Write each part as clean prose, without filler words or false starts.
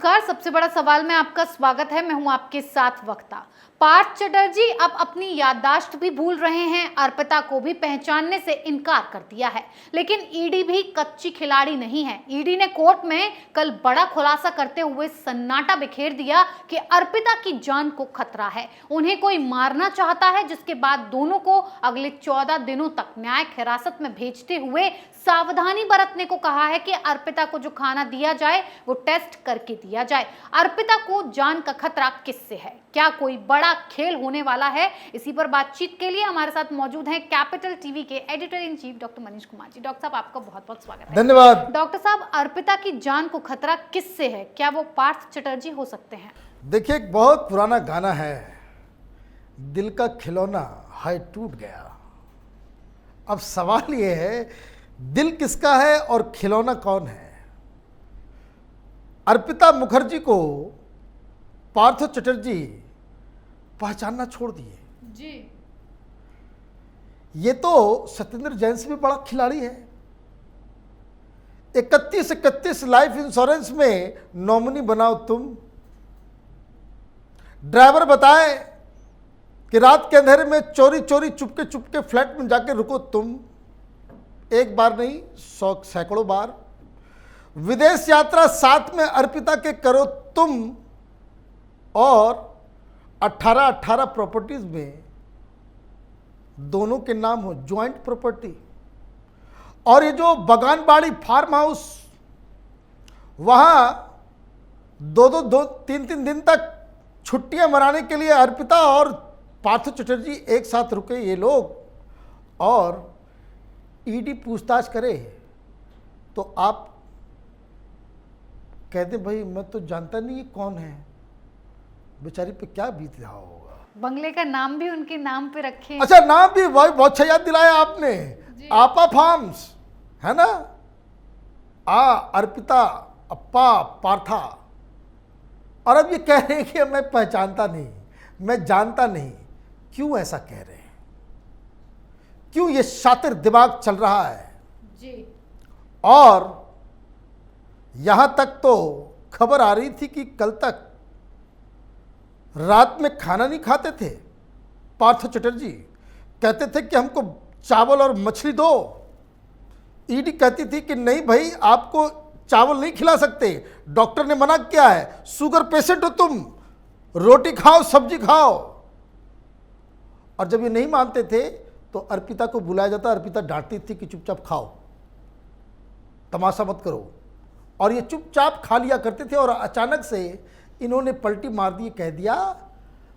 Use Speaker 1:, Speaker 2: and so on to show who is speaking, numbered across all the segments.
Speaker 1: नमस्कार। सबसे बड़ा सवाल में आपका स्वागत है। मैं हूं आपके साथ वक्ता। पार्थ चटर्जी अब अपनी याददाश्त भी भूल रहे हैं, अर्पिता को भी पहचानने से इनकार कर दिया है। लेकिन ईडी भी कच्ची खिलाड़ी नहीं है। ईडी ने कोर्ट में कल बड़ा खुलासा करते हुए सन्नाटा बिखेर दिया कि अर्पिता की जान को खतरा है, उन्हें कोई मारना चाहता है, जिसके बाद दोनों को अगले 14 दिनों तक न्यायिक हिरासत में भेजते हुए सावधानी बरतने को कहा है कि अर्पिता को जो खाना दिया जाए वो टेस्ट करके दिया जाए। अर्पिता को जान का खतरा किससे है? क्या कोई बड़ा खेल होने वाला है? इसी पर बातचीत के लिए हमारे साथ मौजूद हैं कैपिटल टीवी के editor in chief doctor Manish Kumar ji. Doctor साहब, आपका बहुत बहुत स्वागत है।
Speaker 2: धन्यवाद।
Speaker 1: डॉक्टर साहब, अर्पिता की जान को खतरा किससे है? क्या वो पार्थ चटर्जी हो सकते हैं?
Speaker 2: देखिए, एक बहुत पुराना गाना है, दिल का खिलौना हाय टूट गया। अब सवाल ये है, दिल किसका है और खिलौना कौन है? अर्पिता मुखर्जी को पार्थ चटर्जी पहचानना छोड़ दिए
Speaker 1: जी।
Speaker 2: ये तो सत्येंद्र जैन से भी बड़ा खिलाड़ी है। 31 लाइफ इंश्योरेंस में नॉमिनी बनाओ तुम। ड्राइवर बताए कि रात के अंधेरे में चोरी चोरी चुपके चुपके फ्लैट में जाके रुको तुम। एक बार नहीं, 100 सैकड़ों बार। विदेश यात्रा साथ में अर्पिता के करो तुम। और 18 प्रॉपर्टीज में दोनों के नाम हो, ज्वाइंट प्रॉपर्टी। और ये जो बगानबाड़ी फार्म हाउस, वहां दो तीन दिन तक छुट्टियां मनाने के लिए अर्पिता और पार्थ चटर्जी एक साथ रुके ये लोग। और ईडी पूछताछ करे तो आप कहते भाई मैं तो जानता नहीं ये कौन है। बेचारी पे क्या बीत रहा होगा।
Speaker 1: बंगले का नाम भी उनके नाम पे रखे।
Speaker 2: अच्छा, नाम भी बहुत अच्छा याद दिलाया आपने, आपा फार्म्स है ना। अर्पिता, अप्पा, पार्था। और अब ये कह रहे हैं कि मैं पहचानता नहीं, मैं जानता नहीं। क्यों ऐसा कह रहे हैं? क्यों ये शातिर दिमाग चल रहा है
Speaker 1: जी?
Speaker 2: और यहां तक तो खबर आ रही थी कि कल तक रात में खाना नहीं खाते थे पार्थ चटर्जी। कहते थे कि हमको चावल और मछली दो। ईडी कहती थी कि नहीं भाई, आपको चावल नहीं खिला सकते, डॉक्टर ने मना किया है, शुगर पेशेंट हो तुम, रोटी खाओ सब्जी खाओ। और जब ये नहीं मानते थे तो अर्पिता को बुलाया जाता, अर्पिता डांटती थी कि चुपचाप खाओ, तमाशा मत करो। और ये चुपचाप खा लिया करते थे। और अचानक से इन्होंने पलटी मार दी, कह दिया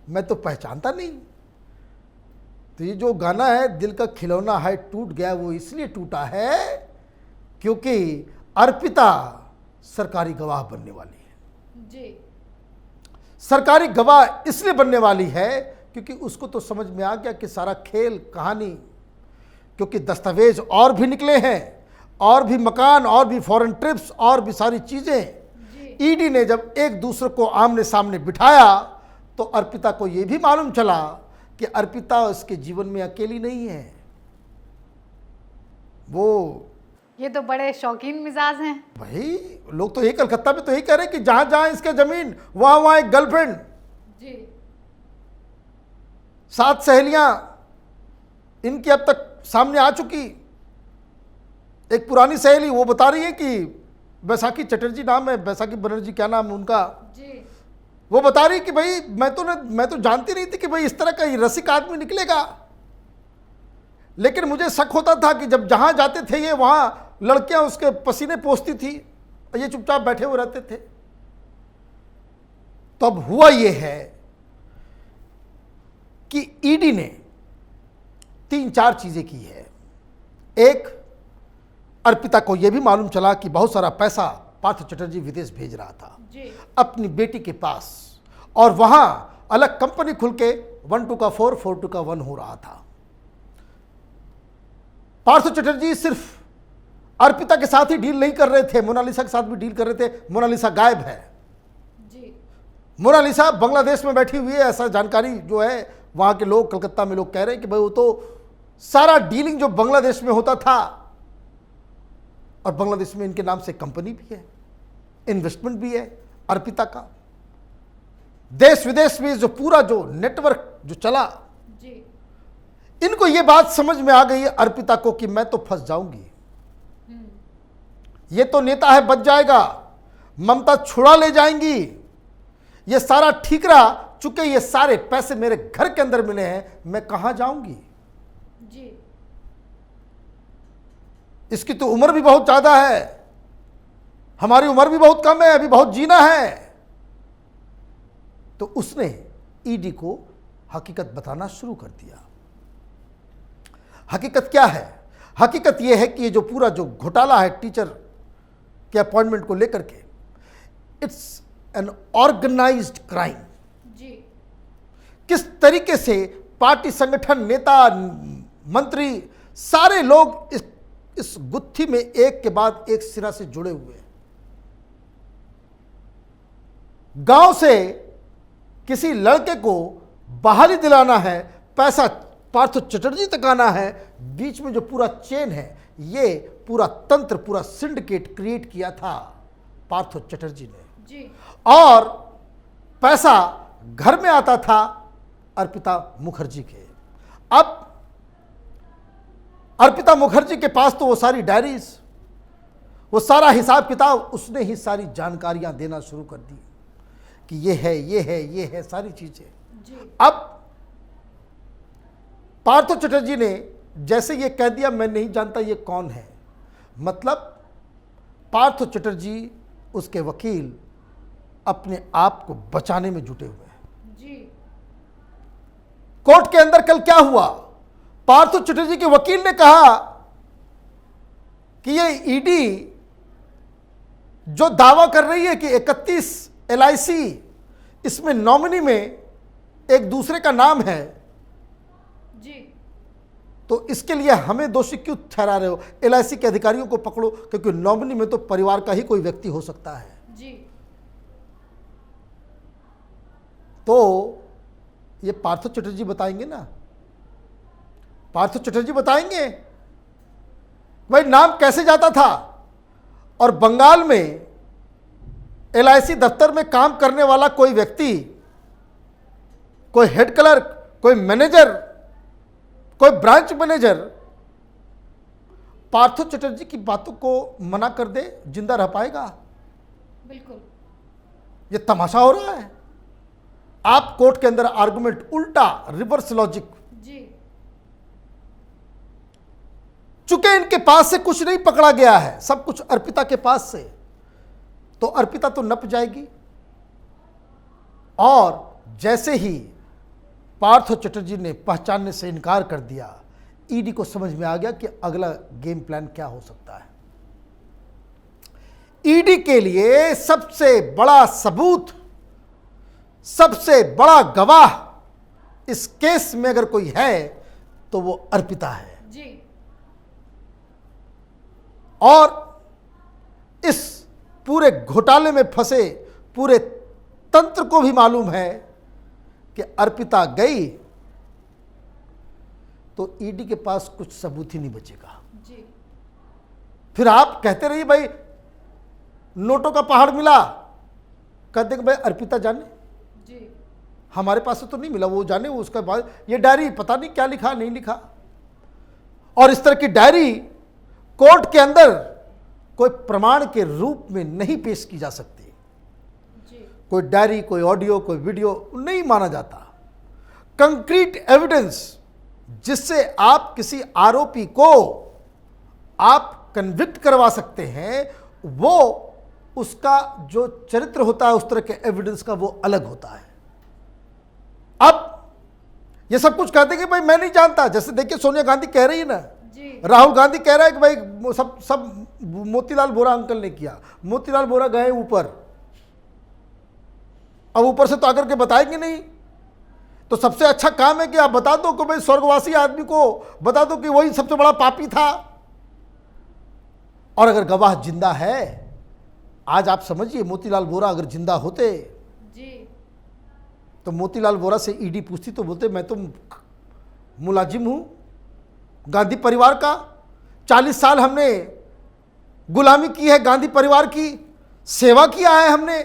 Speaker 2: मैं तो पहचानता नहीं। तो ये जो गाना है दिल का खिलौना है टूट गया, वो इसलिए टूटा है क्योंकि अर्पिता सरकारी गवाह बनने वाली है
Speaker 1: जी।
Speaker 2: सरकारी गवाह इसलिए बनने वाली है क्योंकि उसको तो समझ में आ गया कि सारा खेल कहानी, क्योंकि दस्तावेज और भी निकले हैं, और भी मकान, और भी फॉरेन ट्रिप्स, और भी सारी चीजें। ईडी ने जब एक दूसरे को आमने सामने बिठाया तो अर्पिता को यह भी मालूम चला कि अर्पिता उसके जीवन में अकेली नहीं है। वो
Speaker 1: ये तो बड़े शौकीन मिजाज हैं
Speaker 2: भाई। लोग तो यही कलकत्ता में तो यही कह रहे हैं कि जहां जहां इसके जमीन वहां वहां एक गर्लफ्रेंड
Speaker 1: जी।
Speaker 2: 7 सहेलियां इनकी अब तक सामने आ चुकी। एक पुरानी सहेली वो बता रही है कि बैसाखी चटर्जी नाम है, बैसाखी बनर्जी क्या नाम है उनका
Speaker 1: जी।
Speaker 2: वो बता रही कि भाई मैं तो जानती नहीं थी कि भाई इस तरह का रसिक आदमी निकलेगा। लेकिन मुझे शक होता था कि जब जहां जाते थे ये, वहां लड़कियां उसके पसीने पोंछती थी और ये चुपचाप बैठे हुए रहते थे। तो अब हुआ ये है कि ईडी ने 3-4 चीजें की है। एक, अर्पिता को यह भी मालूम चला कि बहुत सारा पैसा पार्थ चटर्जी विदेश भेज रहा था
Speaker 1: जी।
Speaker 2: अपनी बेटी के पास, और वहां अलग कंपनी खुल के 1-2 का 4, 4-2 का 1 हो रहा था। पार्थ चटर्जी सिर्फ अर्पिता के साथ ही डील नहीं कर रहे थे, मोनालिसा के साथ भी डील कर रहे थे। मोनालिसा गायब है
Speaker 1: जी।
Speaker 2: मोनालिसा बांग्लादेश में बैठी हुई है, ऐसा जानकारी जो है वहां के लोग, कलकत्ता में लोग कह रहे हैं कि भाई वो तो सारा डीलिंग जो बांग्लादेश में होता था, और बांग्लादेश में इनके नाम से कंपनी भी है, इन्वेस्टमेंट भी है, अर्पिता का। देश विदेश में जो पूरा जो नेटवर्क जो चला,
Speaker 1: जी।
Speaker 2: इनको ये बात समझ में आ गई अर्पिता को कि मैं तो फंस जाऊंगी, ये तो नेता है बच जाएगा, ममता छुड़ा ले जाएंगी, ये सारा ठीकरा, चूंकि ये सारे पैसे मेरे घर के अंदर मिले हैं, मैं कहां जाऊंगी।
Speaker 1: जी।
Speaker 2: इसकी तो उम्र भी बहुत ज्यादा है, हमारी उम्र भी बहुत कम है, अभी बहुत जीना है। तो उसने ईडी को हकीकत बताना शुरू कर दिया। हकीकत क्या है? हकीकत यह है कि ये जो पूरा जो घोटाला है टीचर के अपॉइंटमेंट को लेकर के, इट्स एन ऑर्गेनाइज्ड क्राइम।
Speaker 1: जी।
Speaker 2: किस तरीके से पार्टी संगठन, नेता, मंत्री, सारे लोग इस गुत्थी में एक के बाद एक सिरा से जुड़े हुए हैं। गांव से किसी लड़के को बहाली दिलाना है, पैसा पार्थ चटर्जी तक आना है, बीच में जो पूरा चेन है, ये पूरा तंत्र, पूरा सिंडिकेट क्रिएट किया था पार्थ चटर्जी ने।
Speaker 1: जी।
Speaker 2: और पैसा घर में आता था अर्पिता मुखर्जी के। अब अर्पिता मुखर्जी के पास तो वो सारी डायरीज, वो सारा हिसाब किताब, उसने ही सारी जानकारियां देना शुरू कर दी कि ये है, ये है, ये है, सारी चीजें।
Speaker 1: जी।
Speaker 2: अब पार्थ चटर्जी ने जैसे ये कह दिया मैं नहीं जानता ये कौन है, मतलब पार्थ चटर्जी, उसके वकील अपने आप को बचाने में जुटे हुए हैं।
Speaker 1: जी।
Speaker 2: कोर्ट के अंदर कल क्या हुआ? पार्थ चटर्जी के वकील ने कहा कि ये ईडी जो दावा कर रही है कि 31 एलआईसी, इसमें नॉमिनी में एक दूसरे का नाम है,
Speaker 1: जी।
Speaker 2: तो इसके लिए हमें दोषी क्यों ठहरा रहे हो? एलआईसी के अधिकारियों को पकड़ो, क्योंकि नॉमिनी में तो परिवार का ही कोई व्यक्ति हो सकता है।
Speaker 1: जी।
Speaker 2: तो ये पार्थ चटर्जी बताएंगे ना, पार्थ चटर्जी बताएंगे भाई नाम कैसे जाता था। और बंगाल में एलआईसी दफ्तर में काम करने वाला कोई व्यक्ति, कोई हेड क्लर्क, कोई मैनेजर, कोई ब्रांच मैनेजर पार्थ चटर्जी की बातों को मना कर दे, जिंदा रह पाएगा?
Speaker 1: बिल्कुल।
Speaker 2: ये तमाशा हो रहा है। आप कोर्ट के अंदर आर्गुमेंट उल्टा, रिवर्स लॉजिक।
Speaker 1: जी।
Speaker 2: चूंकि इनके पास से कुछ नहीं पकड़ा गया है, सब कुछ अर्पिता के पास से, तो अर्पिता तो नप जाएगी। और जैसे ही पार्थ चटर्जी ने पहचानने से इनकार कर दिया, ईडी को समझ में आ गया कि अगला गेम प्लान क्या हो सकता है। ईडी के लिए सबसे बड़ा सबूत, सबसे बड़ा गवाह इस केस में अगर कोई है तो वो अर्पिता है।
Speaker 1: जी।
Speaker 2: और इस पूरे घोटाले में फंसे पूरे तंत्र को भी मालूम है कि अर्पिता गई तो ईडी के पास कुछ सबूत ही नहीं बचेगा।
Speaker 1: जी।
Speaker 2: फिर आप कहते रहिए भाई नोटों का पहाड़ मिला, कहते कि भाई अर्पिता जाने,
Speaker 1: जी।
Speaker 2: हमारे पास से तो नहीं मिला, वो जाने, वो उसका बाद ये डायरी पता नहीं क्या लिखा नहीं लिखा। और इस तरह की डायरी कोर्ट के अंदर कोई प्रमाण के रूप में नहीं पेश की जा सकती।
Speaker 1: जी।
Speaker 2: कोई डायरी, कोई ऑडियो, कोई वीडियो नहीं माना जाता। कंक्रीट एविडेंस जिससे आप किसी आरोपी को आप कन्विक्ट करवा सकते हैं, वो उसका जो चरित्र होता है उस तरह के एविडेंस का वो अलग होता है। अब ये सब कुछ कहते हैं कि भाई मैं नहीं जानता, जैसे देखिए सोनिया गांधी कह रही है ना,
Speaker 1: जी।
Speaker 2: राहुल गांधी कह रहा है कि भाई सब मोतीलाल वोरा अंकल ने किया। मोतीलाल वोरा गए ऊपर, अब ऊपर से तो आकर के बताएंगे नहीं, तो सबसे अच्छा काम है कि आप बता दो कि भाई स्वर्गवासी आदमी को बता दो कि वही सबसे बड़ा पापी था। और अगर गवाह जिंदा है, आज आप समझिए मोतीलाल वोरा अगर जिंदा होते
Speaker 1: जी।
Speaker 2: तो मोतीलाल वोरा से ईडी पूछती तो बोलते मैं तो मुलाजिम हूं गांधी परिवार का, 40 साल हमने गुलामी की है गांधी परिवार की, सेवा किया है हमने,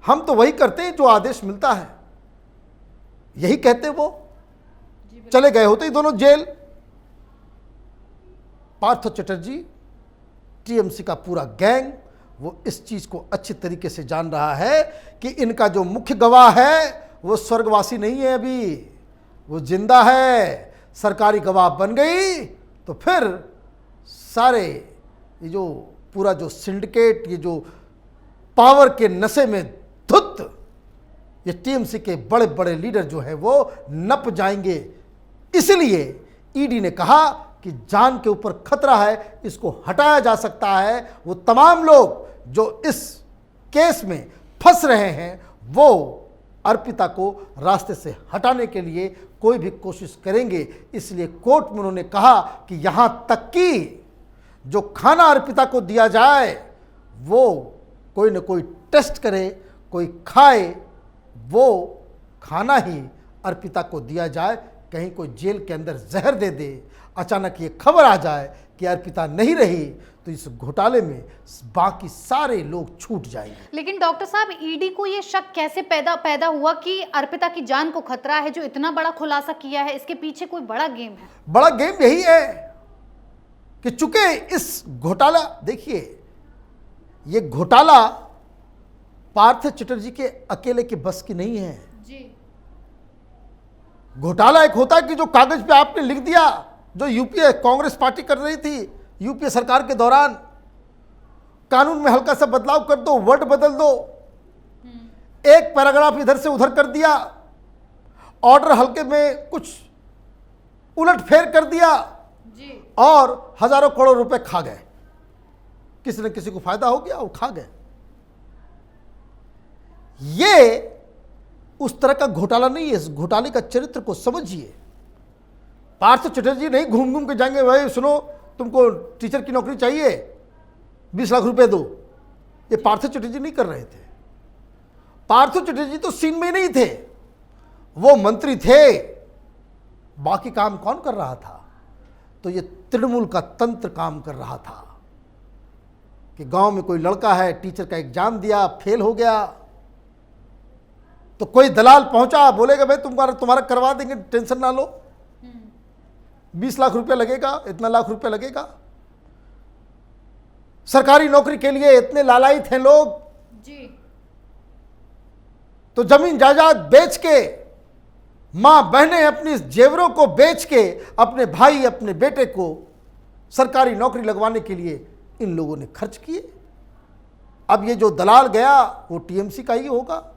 Speaker 2: हम तो वही करते हैं जो आदेश मिलता है, यही कहते वो। चले गए होते ही दोनों जेल। पार्थ चटर्जी, टीएमसी का पूरा गैंग, वो इस चीज को अच्छी तरीके से जान रहा है कि इनका जो मुख्य गवाह है वो स्वर्गवासी नहीं है, अभी वो जिंदा है। सरकारी गवाह बन गई तो फिर सारे ये जो पूरा जो सिंडिकेट, ये जो पावर के नशे में धुत, ये टीएमसी के बड़े बड़े लीडर जो है वो नप जाएंगे। इसलिए ईडी ने कहा कि जान के ऊपर खतरा है, इसको हटाया जा सकता है। वो तमाम लोग जो इस केस में फंस रहे हैं वो अर्पिता को रास्ते से हटाने के लिए कोई भी कोशिश करेंगे। इसलिए कोर्ट में उन्होंने कहा कि यहां तक कि जो खाना अर्पिता को दिया जाए वो कोई न कोई टेस्ट करे, कोई खाए, वो खाना ही अर्पिता को दिया जाए। कहीं कोई जेल के अंदर जहर दे दे, अचानक ये खबर आ जाए कि अर्पिता नहीं रही, तो इस घोटाले में बाकी सारे लोग छूट जाएंगे।
Speaker 1: लेकिन डॉक्टर साहब, ईडी को ये शक कैसे पैदा हुआ कि अर्पिता की जान को खतरा है? जो इतना बड़ा खुलासा किया है, इसके पीछे कोई बड़ा गेम है?
Speaker 2: बड़ा गेम यही है कि चूंकि इस घोटाला, देखिए ये घोटाला पार्थ चटर्जी के अकेले के बस की नहीं है
Speaker 1: जी।
Speaker 2: घोटाला एक होता है कि जो कागज पे आपने लिख दिया, जो यूपीए कांग्रेस पार्टी कर रही थी यूपीए सरकार के दौरान, कानून में हल्का सा बदलाव कर दो, वर्ड बदल दो, एक पैराग्राफ इधर से उधर कर दिया, ऑर्डर हल्के में कुछ उलट फेर कर दिया
Speaker 1: जी।
Speaker 2: और हजारों करोड़ रुपए खा गए। किसी न किसी को फायदा हो गया, वो खा गए। ये उस तरह का घोटाला नहीं है। इस घोटाले का चरित्र को समझिए। पार्थ चटर्जी नहीं घूम घूम के जाएंगे, भाई सुनो तुमको टीचर की नौकरी चाहिए, 20 लाख रुपए दो। ये पार्थ चटर्जी नहीं कर रहे थे। पार्थ चटर्जी तो सीन में ही नहीं थे, वो मंत्री थे। बाकी काम कौन कर रहा था? तो ये तृणमूल का तंत्र काम कर रहा था कि गांव में कोई लड़का है, टीचर का एग्जाम दिया, फेल हो गया, तो कोई दलाल पहुंचा, बोलेगा भाई तुम्हारा करवा देंगे, टेंशन ना लो, 20 लाख रुपया लगेगा, इतना लाख रुपया लगेगा। सरकारी नौकरी के लिए इतने लालायित हैं लोग
Speaker 1: जी।
Speaker 2: तो जमीन जायदाद बेच के, मां बहनें अपनी जेवरों को बेच के अपने भाई अपने बेटे को सरकारी नौकरी लगवाने के लिए इन लोगों ने खर्च किए। अब ये जो दलाल गया वो टीएमसी का ही होगा।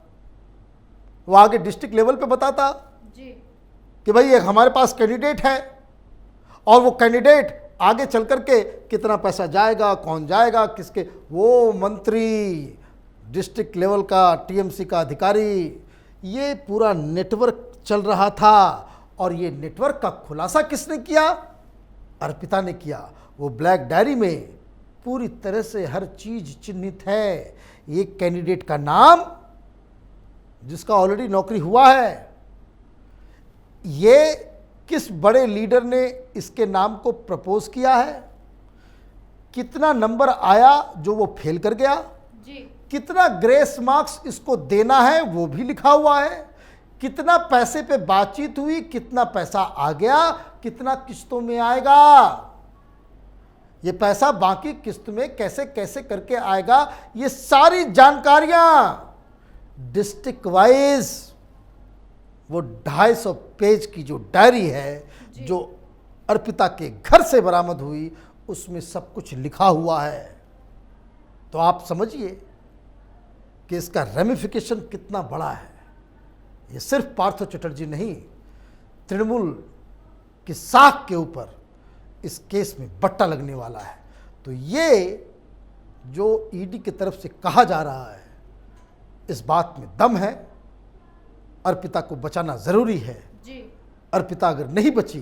Speaker 2: वो आगे डिस्ट्रिक्ट लेवल पे बताता
Speaker 1: जी
Speaker 2: कि भाई एक हमारे पास कैंडिडेट है, और वो कैंडिडेट आगे चल करके कितना पैसा जाएगा, कौन जाएगा, किसके, वो मंत्री, डिस्ट्रिक्ट लेवल का टीएमसी का अधिकारी, ये पूरा नेटवर्क चल रहा था। और ये नेटवर्क का खुलासा किसने किया? अर्पिता ने किया। वो ब्लैक डायरी में पूरी तरह से हर चीज चिन्हित है। ये कैंडिडेट का नाम, जिसका ऑलरेडी नौकरी हुआ है, ये किस बड़े लीडर ने इसके नाम को प्रपोज किया है, कितना नंबर आया जो वो फेल कर गया
Speaker 1: जी,
Speaker 2: कितना ग्रेस मार्क्स इसको देना है वो भी लिखा हुआ है, कितना पैसे पे बातचीत हुई, कितना पैसा आ गया, कितना किस्तों में आएगा, ये पैसा बाकी किस्त में कैसे कैसे करके आएगा, ये सारी जानकारियां डिस्ट्रिक्ट वाइज वो 250 पेज की जो डायरी है जो अर्पिता के घर से बरामद हुई, उसमें सब कुछ लिखा हुआ है। तो आप समझिए कि इसका रेमिफिकेशन कितना बड़ा है। ये सिर्फ पार्थ चटर्जी नहीं, तृणमूल की साख के ऊपर इस केस में बट्टा लगने वाला है। तो ये जो ईडी की तरफ से कहा जा रहा है, इस बात में दम है। अर्पिता को बचाना ज़रूरी है।
Speaker 1: जी।
Speaker 2: अर्पिता अगर नहीं बची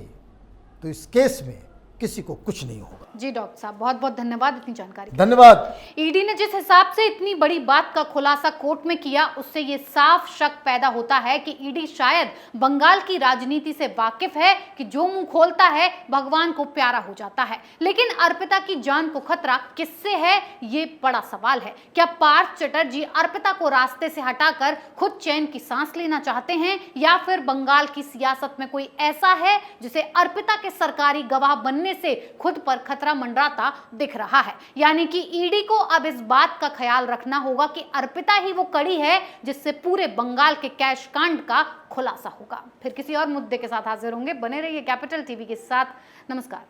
Speaker 2: तो इस केस में किसी को कुछ नहीं होगा।
Speaker 1: जी डॉक्टर साहब, बहुत बहुत धन्यवाद इतनी जानकारी।
Speaker 2: धन्यवाद।
Speaker 1: ईडी ने जिस हिसाब से इतनी बड़ी बात का खुलासा कोर्ट में किया, उससे ये साफ शक पैदा होता है कि ईडी शायद बंगाल की राजनीति से वाकिफ है कि जो मुंह खोलता है भगवान को प्यारा हो जाता है। लेकिन अर्पिता की जान को खतरा किससे है, ये बड़ा सवाल है। क्या पार्थ चटर्जी अर्पिता को रास्ते से हटाकर खुद चैन की सांस लेना चाहते हैं, या फिर बंगाल की सियासत में कोई ऐसा है जिसे अर्पिता के सरकारी गवाह बनने से खुद पर खतरा मंडराता दिख रहा है? यानी कि ईडी को अब इस बात का ख्याल रखना होगा कि अर्पिता ही वो कड़ी है जिससे पूरे बंगाल के कैश कांड का खुलासा होगा। फिर किसी और मुद्दे के साथ हाजिर होंगे। बने रहिए कैपिटल टीवी के साथ। नमस्कार।